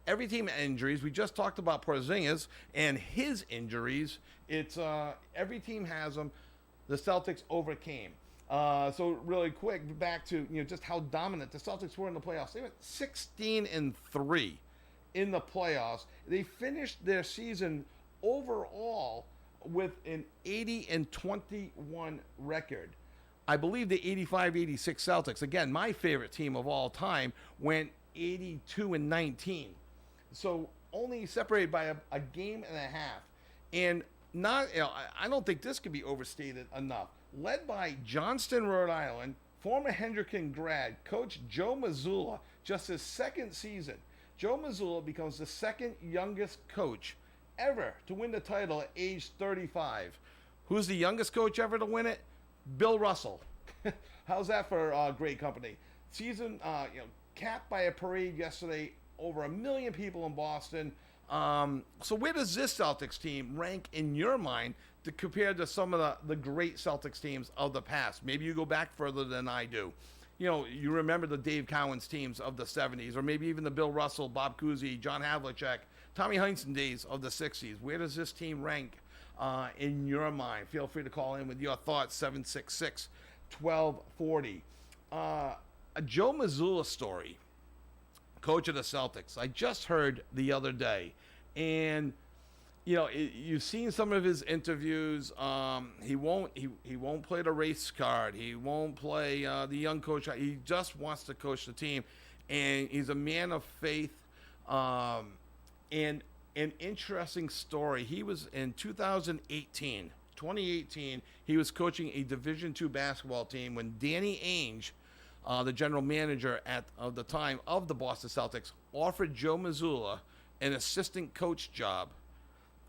Every team had injuries. We just talked about Porzingis and his injuries. It's every team has them. The Celtics overcame. So really quick, back to just how dominant the Celtics were in the playoffs. They went 16-3 in the playoffs. They finished their season overall with an 80-21 record. I believe the 85-86 Celtics, again, my favorite team of all time, went 82-19. So only separated by a game and a half. And not, I don't think this could be overstated enough. Led by Johnston, Rhode Island, former Hendricken grad, Coach Joe Mazzulla, just his second season. Joe Mazzulla becomes the second youngest coach ever to win the title at age 35. Who's the youngest coach ever to win it? Bill Russell. How's that for great company? Season, capped by a parade yesterday. Over 1 million people in Boston. So where does this Celtics team rank in your mind compared to some of the great Celtics teams of the past? Maybe you go back further than I do. You remember the Dave Cowens teams of the 70s, or maybe even the Bill Russell, Bob Cousy, John Havlicek, Tommy Heinsohn days of the 60s. Where does this team rank in your mind? Feel free to call in with your thoughts, 766-1240. A Joe Mazzulla story. Coach of the Celtics. I just heard the other day, and you've seen some of his interviews. He won't play the race card. He won't play the young coach. He just wants to coach the team, and he's a man of faith. And an interesting story. He was in 2018, he was coaching a Division II basketball team when Danny Ainge, the general manager of the time of the Boston Celtics, offered Joe Mazzulla an assistant coach job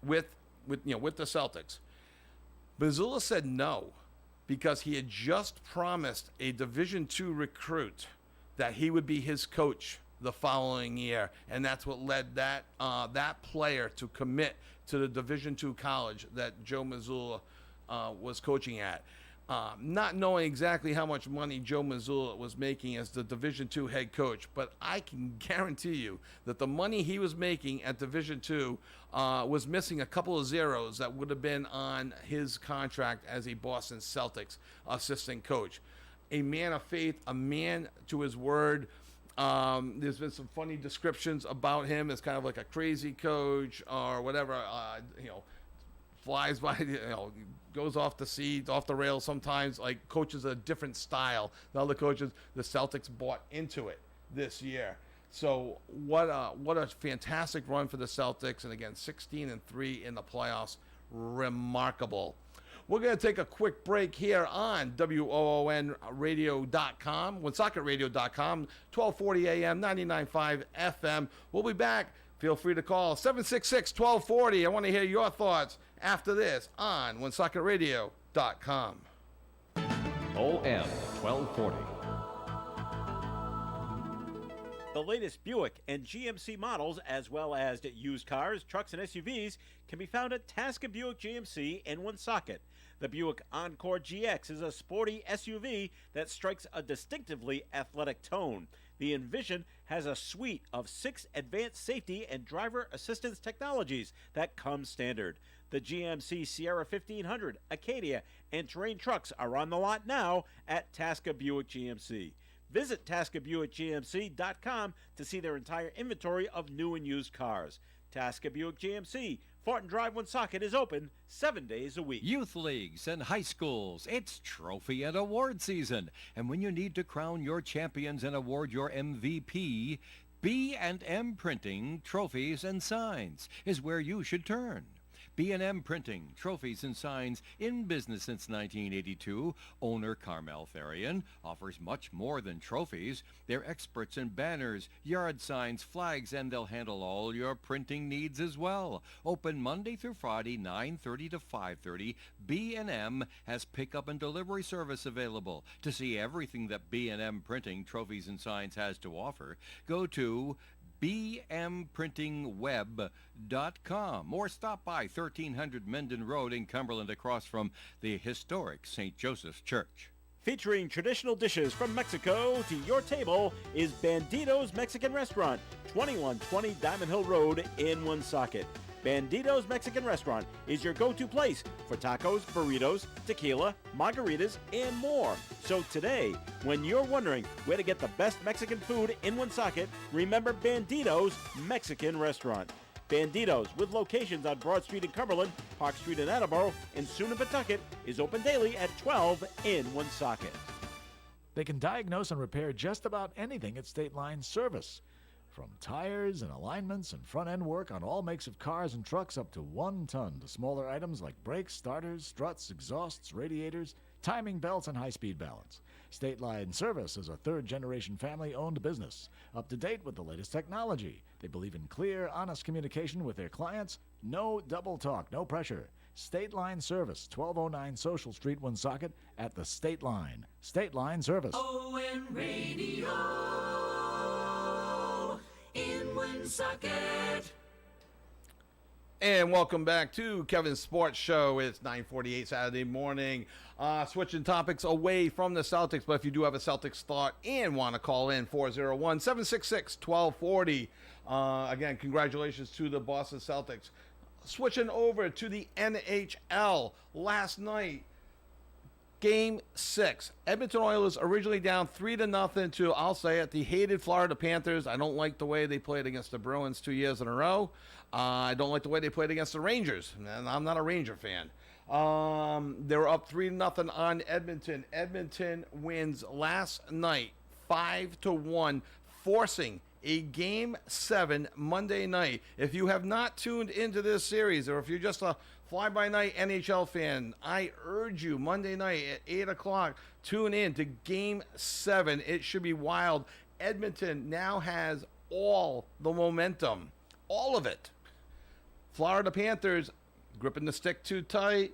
with the Celtics. Mazzulla said no because he had just promised a Division II recruit that he would be his coach the following year, and that's what led that player to commit to the Division II college that Joe Mazzulla was coaching at. Not knowing exactly how much money Joe Mazzulla was making as the Division II head coach, but I can guarantee you that the money he was making at Division II was missing a couple of zeros that would have been on his contract as a Boston Celtics assistant coach. A man of faith, a man to his word. There's been some funny descriptions about him as kind of like a crazy coach or whatever, flies by, goes off the rails sometimes, like coaches a different style than other coaches. The Celtics bought into it this year. So what a fantastic run for the Celtics. And again, 16-3 in the playoffs. Remarkable. We're going to take a quick break here on WOONradio.com, WoonSocketRadio.com, 1240 AM, 99.5 FM. We'll be back. Feel free to call 766-1240. I want to hear your thoughts after this on WoonSocketRadio.com. ON 1240. The latest Buick and GMC models, as well as used cars, trucks, and SUVs, can be found at Tasca Buick GMC in Woonsocket. The Buick Encore GX is a sporty SUV that strikes a distinctively athletic tone. The Envision has a suite of 6 advanced safety and driver assistance technologies that come standard. The GMC Sierra 1500, Acadia, and Terrain trucks are on the lot now at Tasca Buick GMC. Visit TascaBuickGMC.com to see their entire inventory of new and used cars. Tasca Buick GMC, Fortin Drive, Woonsocket is open 7 days a week. Youth leagues and high schools, it's trophy and award season. And when you need to crown your champions and award your MVP, B&M Printing Trophies and Signs is where you should turn. B&M Printing, Trophies and Signs, in business since 1982. Owner Carmel Therian offers much more than trophies. They're experts in banners, yard signs, flags, and they'll handle all your printing needs as well. Open Monday through Friday, 9:30 to 5:30. B&M has pickup and delivery service available. To see everything that B&M Printing, Trophies and Signs has to offer, go to bmprintingweb.com or stop by 1300 Menden Road in Cumberland across from the historic St. Joseph's Church. Featuring traditional dishes from Mexico to your table is Bandito's Mexican Restaurant, 2120 Diamond Hill Road in Woonsocket. Bandito's Mexican Restaurant is your go-to place for tacos, burritos, tequila, margaritas, and more. So today, when you're wondering where to get the best Mexican food in Woonsocket, remember Bandito's Mexican Restaurant. Bandito's, with locations on Broad Street in Cumberland, Park Street in Attleboro, and soon in Pawtucket, is open daily at 12 in Woonsocket. They can diagnose and repair just about anything at State Line Service. From tires and alignments and front-end work on all makes of cars and trucks up to 1 ton to smaller items like brakes, starters, struts, exhausts, radiators, timing belts, and high-speed balance. State Line Service is a third-generation family-owned business, up to date with the latest technology. They believe in clear, honest communication with their clients. No double talk, no pressure. State Line Service, 1209 Social Street, Woonsocket, at the State Line. State Line Service. ON Radio in Woonsocket. And welcome back to Kevin's Sports Show. It's 9:48 Saturday morning. Switching topics away from the Celtics, but if you do have a Celtics thought and want to call in, 401-766-1240. Again, congratulations to the Boston Celtics. Switching over to the NHL. Last night, Game 6. Edmonton Oilers originally down 3-0 to, I'll say it, the hated Florida Panthers. I don't like the way they played against the Bruins 2 years in a row. I don't like the way they played against the Rangers, and I'm not a Ranger fan. They were up 3-0 on Edmonton. Edmonton wins last night 5-1, forcing a Game 7 Monday night. If you have not tuned into this series, or if you're just a fly-by-night NHL fan, I urge you, Monday night at 8 o'clock, tune in to Game 7. It should be wild. Edmonton now has all the momentum. All of it. Florida Panthers gripping the stick too tight.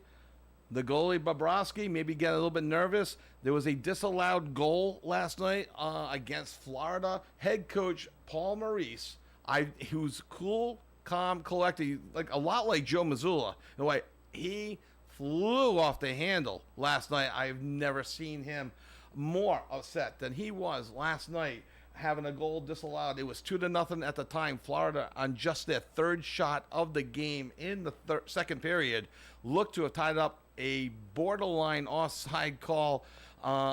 The goalie, Bobrovsky, maybe get a little bit nervous. There was a disallowed goal last night against Florida. Head coach Paul Maurice, who's cool, calm, collected, like a lot like Joe Mazzulla. The way he flew off the handle last night. I've never seen him more upset than he was last night, having a goal disallowed. It was 2-0 at the time. Florida, on just their third shot of the game in the second period, looked to have tied up a borderline offside call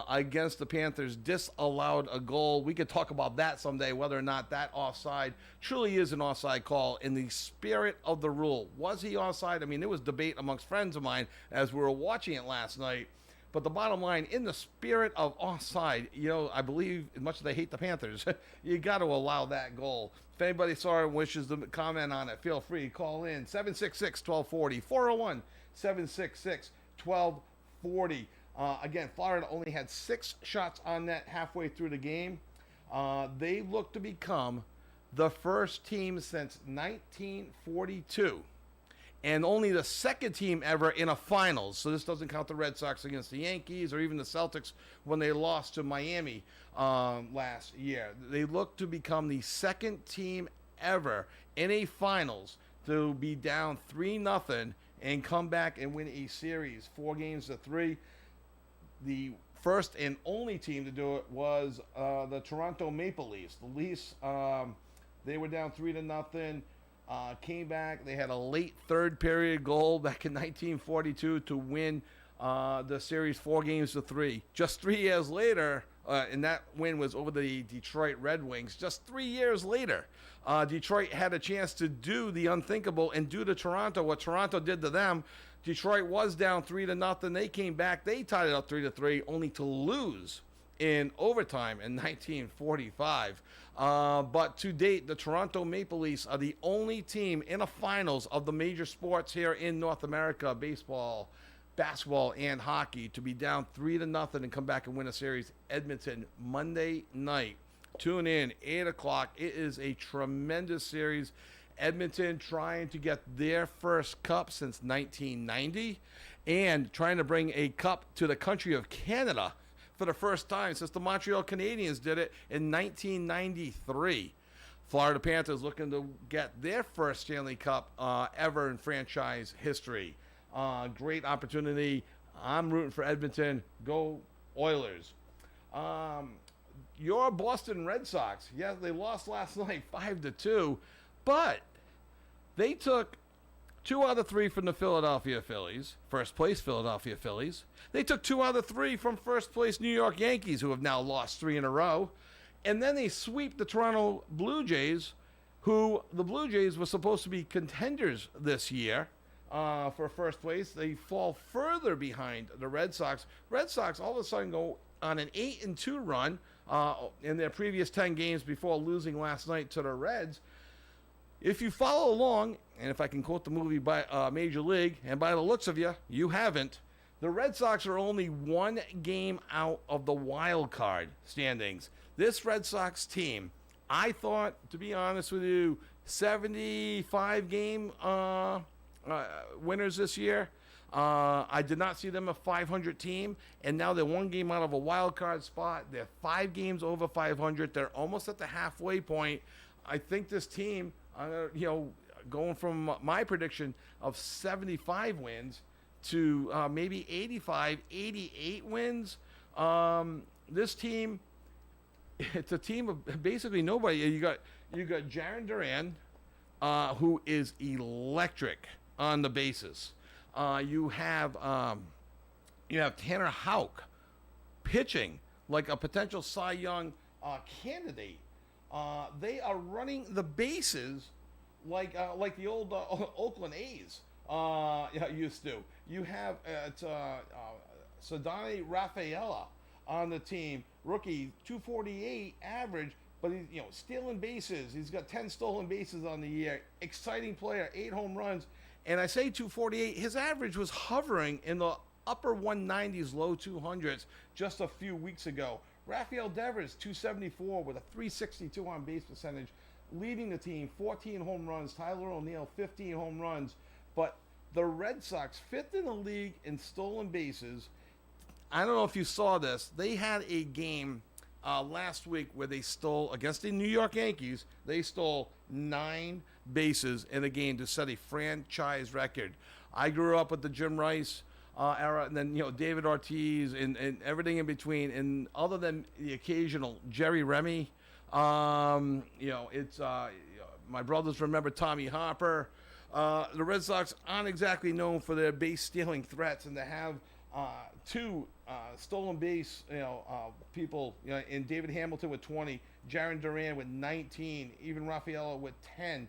against the Panthers, disallowed a goal. We could talk about that someday, whether or not that offside truly is an offside call in the spirit of the rule. Was he offside? I mean, there was debate amongst friends of mine as we were watching it last night. But the bottom line, in the spirit of offside, I believe, as much as they hate the Panthers, you got to allow that goal. If anybody saw it and wishes to comment on it, feel free. Call in 766-1240, 401-766-1240. Again, Florida only had 6 shots on net halfway through the game. They look to become the first team since 1942. And only the second team ever in a finals. So this doesn't count the Red Sox against the Yankees or even the Celtics when they lost to Miami last year. They look to become the second team ever in a finals to be down 3-0 and come back and win a series 4-3. The first and only team to do it was the Toronto Maple Leafs. The Leafs, they were down 3-0. came back. They had a late third period goal back in 1942 to win the series 4-3. Just 3 years later, and that win was over the Detroit Red Wings. Just 3 years later, Detroit had a chance to do the unthinkable and do to Toronto what Toronto did to them. Detroit was down 3-0. They came back. They tied it up 3-3, only to lose in overtime in 1945. But to date, the Toronto Maple Leafs are the only team in the finals of the major sports here in North America, baseball, basketball, and hockey, to be down 3-0 and come back and win a series. Edmonton, Monday night. Tune in, 8 o'clock. It is a tremendous series. Edmonton trying to get their first cup since 1990 and trying to bring a cup to the country of Canada for the first time since the Montreal Canadiens did it in 1993. Florida Panthers looking to get their first Stanley Cup ever in franchise history. Great opportunity. I'm rooting for Edmonton. Go Oilers. Your Boston Red Sox, yes, they lost last night 5-2, but they took 2 out of 3 from the Philadelphia Phillies, first place Philadelphia Phillies. They took 2 out of 3 from first place New York Yankees, who have now lost 3 in a row. And then they sweep the Toronto Blue Jays, who the Blue Jays were supposed to be contenders this year for first place. They fall further behind the Red Sox. Red Sox all of a sudden go on an 8-2 run in their previous 10 games before losing last night to the Reds. If you follow along, and if I can quote the movie by Major League, and by the looks of you haven't, the Red Sox are only 1 game out of the wild card standings. This Red Sox team, I thought, to be honest with you, 75 game winners this year. I did not see them a 500 team, and now they're 1 game out of a wild card spot. They're 5 games over 500. They're almost at the halfway point. I think this team, going from my prediction of 75 wins to maybe 85, 88 wins. This team, it's a team of basically nobody. You got Jarren Duran, who is electric on the bases. You have Tanner Houck pitching like a potential Cy Young candidate. They are running the bases like the old Oakland A's used to. You have Ceddanne Rafaela on the team, rookie, 248 average, but he's stealing bases. He's got 10 stolen bases on the year. Exciting player, 8 home runs. And I say 248, his average was hovering in the upper 190s, low 200s just a few weeks ago. Rafael Devers, 274 with a 362 on base percentage, leading the team, 14 home runs. Tyler O'Neill, 15 home runs. But the Red Sox, 5th in the league in stolen bases. I don't know if you saw this. They had a game last week where they stole, against the New York Yankees, they stole 9 bases in a game to set a franchise record. I grew up with the Jim Rice era, and then David Ortiz and everything in between. And other than the occasional Jerry Remy, it's my brothers remember Tommy Harper. The Red Sox aren't exactly known for their base stealing threats, and to have 2 stolen base people in David Hamilton with 20, Jarren Duran with 19, even Rafaela with 10.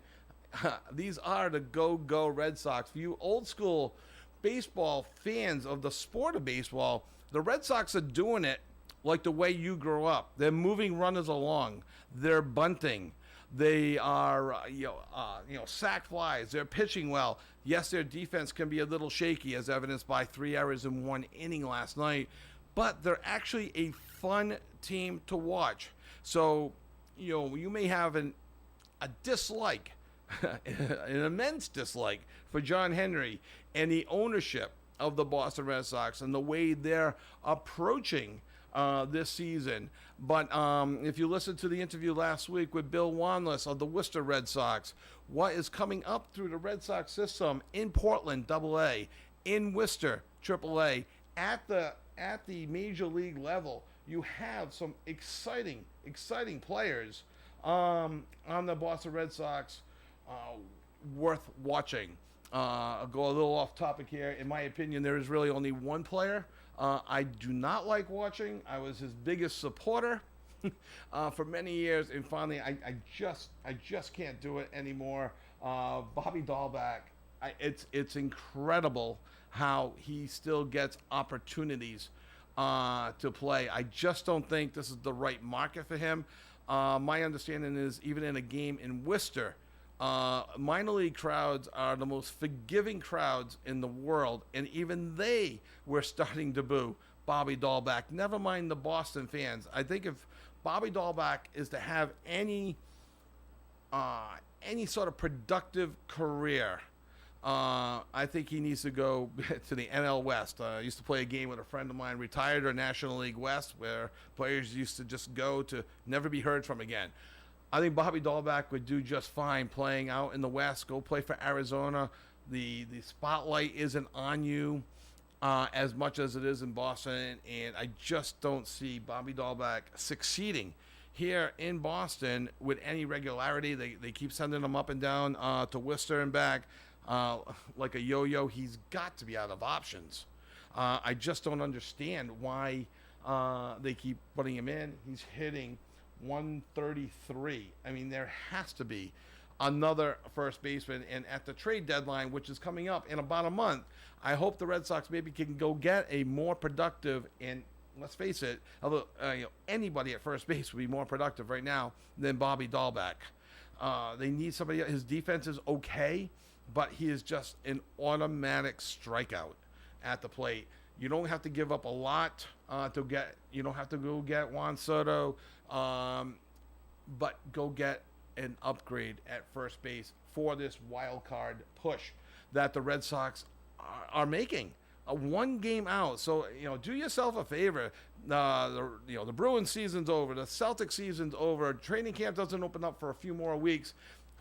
These are the go Red Sox. For you old school baseball fans of the sport of baseball, the Red Sox are doing it like the way you grew up. They're moving runners along. They're bunting. They are, sack flies. They're pitching well. Yes, their defense can be a little shaky, as evidenced by 3 errors in 1 inning last night. But they're actually a fun team to watch. So, you may have a dislike, an immense dislike for John Henry and the ownership of the Boston Red Sox and the way they're approaching this season. But if you listen to the interview last week with Bill Wanless of the Worcester Red Sox, what is coming up through the Red Sox system in Portland, AA, in Worcester, AAA, at the major league level, you have some exciting players on the Boston Red Sox. worth watching. I'll go a little off topic here. In my opinion, there is really only one player I do not like watching. I was his biggest supporter for many years, and finally, I just can't do it anymore. Bobby Dahlback. It's incredible how he still gets opportunities to play. I just don't think this is the right market for him. My understanding is even in a game in Worcester, minor league crowds are the most forgiving crowds in the world, and even they were starting to boo Bobby Dahlback. Never mind the Boston fans. I think if Bobby Dahlback is to have any sort of productive career, I think he needs to go to the NL West. I used to play a game with a friend of mine, retired or National League West, where players used to just go to never be heard from again. I think Bobby Dahlback would do just fine playing out in the West. Go play for Arizona. The spotlight isn't on you as much as it is in Boston, and I just don't see Bobby Dahlback succeeding here in Boston with any regularity. They keep sending him up and down to Worcester and back like a yo-yo. He's got to be out of options. I just don't understand why they keep putting him in. He's hitting 133. I mean, there has to be another first baseman, and at the trade deadline, which is coming up in about a month, I hope the Red Sox maybe can go get a more productive, and let's face it, although anybody at first base would be more productive right now than Bobby Dahlback. They need somebody. His defense is okay, but he is just an automatic strikeout at the plate. You don't have to give up a lot to get. You don't have to go get Juan Soto, but go get an upgrade at first base for this wild card push that the Red Sox are making. One game out, so do yourself a favor. The Bruins season's over, the Celtics season's over. Training camp doesn't open up for a few more weeks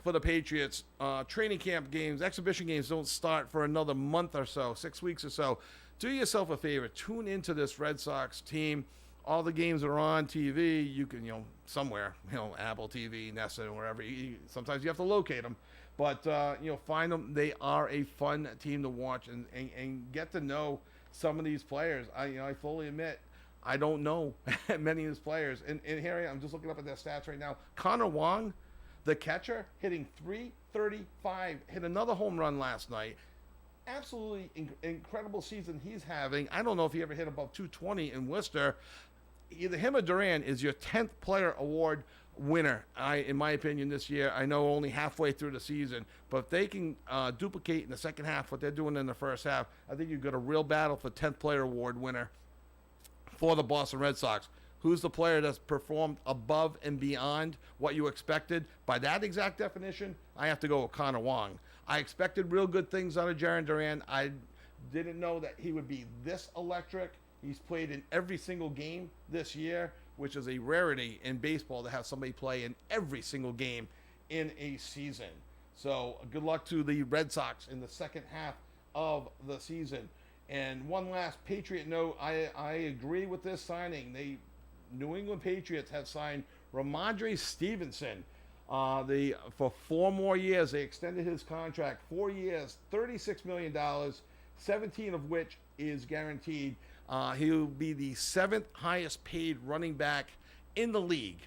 for the Patriots. Training camp games, exhibition games don't start for another month or so, 6 weeks or so. Do yourself a favor. Tune into this Red Sox team. All the games are on TV. You can, somewhere, Apple TV, Nessa, wherever. Sometimes you have to locate them. But, find them. They are a fun team to watch and get to know some of these players. I fully admit I don't know many of these players. And here I'm just looking up at their stats right now. Connor Wong, the catcher, hitting .335, hit another home run last night. Absolutely incredible season he's having. I don't know if he ever hit above 220 in Worcester. Either him or Duran is your 10th player award winner, in my opinion, this year. I know only halfway through the season, but if they can duplicate in the second half what they're doing in the first half, I think you've got a real battle for 10th player award winner for the Boston Red Sox. Who's the player that's performed above and beyond what you expected? By that exact definition, I have to go with Connor Wong. I expected real good things out of Jarren Duran. I didn't know that he would be this electric. He's played in every single game this year, which is a rarity in baseball to have somebody play in every single game in a season. So good luck to the Red Sox in the second half of the season. And one last Patriot note, I agree with this signing. New England Patriots have signed Ramondre Stevenson. For 4 more years. They extended his contract 4 years, $36 million, 17 of which is guaranteed. He'll be the 7th highest paid running back in the league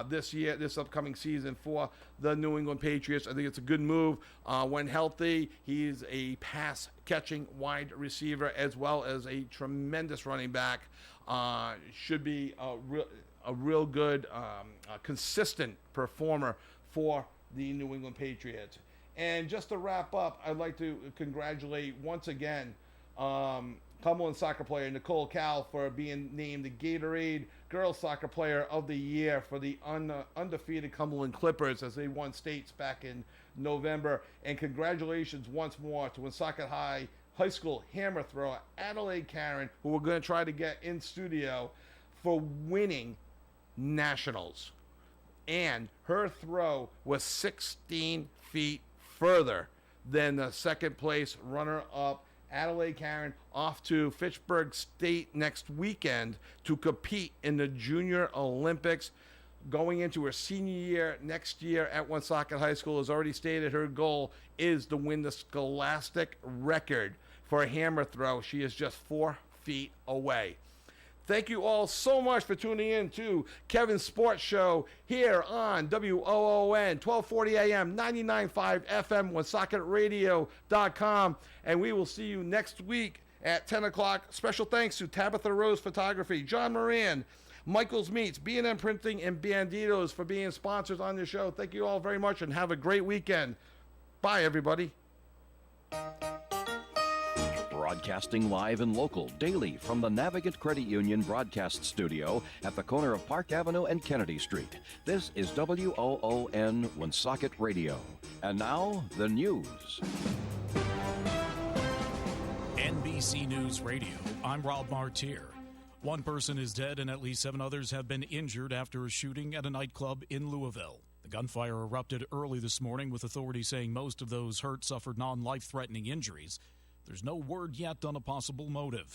this upcoming season for the New England Patriots. I think it's a good move. When healthy, he's a pass-catching wide receiver as well as a tremendous running back. Should be a real good, consistent performer for the New England Patriots. And just to wrap up, I'd like to congratulate once again Cumberland soccer player Nicole Cal for being named the Gatorade Girls Soccer Player of the Year for the undefeated Cumberland Clippers as they won states back in November. And congratulations once more to Woonsocket High School hammer thrower Adelaide Karen, who we're going to try to get in studio, for winning nationals. And her throw was 16 feet further than the second place runner-up Adelaide Karen, off to Fitchburg State next weekend to compete in the Junior Olympics. going into her senior year next year at Woonsocket High School, has already stated her goal is to win the scholastic record for a hammer throw. She is just 4 feet away. Thank you all so much for tuning in to Kevin's Sports Show here on WOON, 1240 AM, 99.5 FM, WoonsocketRadio.com. And we will see you next week at 10 o'clock. Special thanks to Tabitha Rose Photography, John Moran, Michael's Meats, B&M Printing, and Banditos for being sponsors on the show. Thank you all very much and have a great weekend. Bye, everybody. Broadcasting live and local daily from the Navigant Credit Union broadcast studio at the corner of Park Avenue and Kennedy Street. This is WOON Woonsocket Radio. And now, the news. NBC News Radio, I'm Rob Martier. One person is dead and at least 7 others have been injured after a shooting at a nightclub in Louisville. The gunfire erupted early this morning, with authorities saying most of those hurt suffered non-life-threatening injuries. There's no word yet on a possible motive.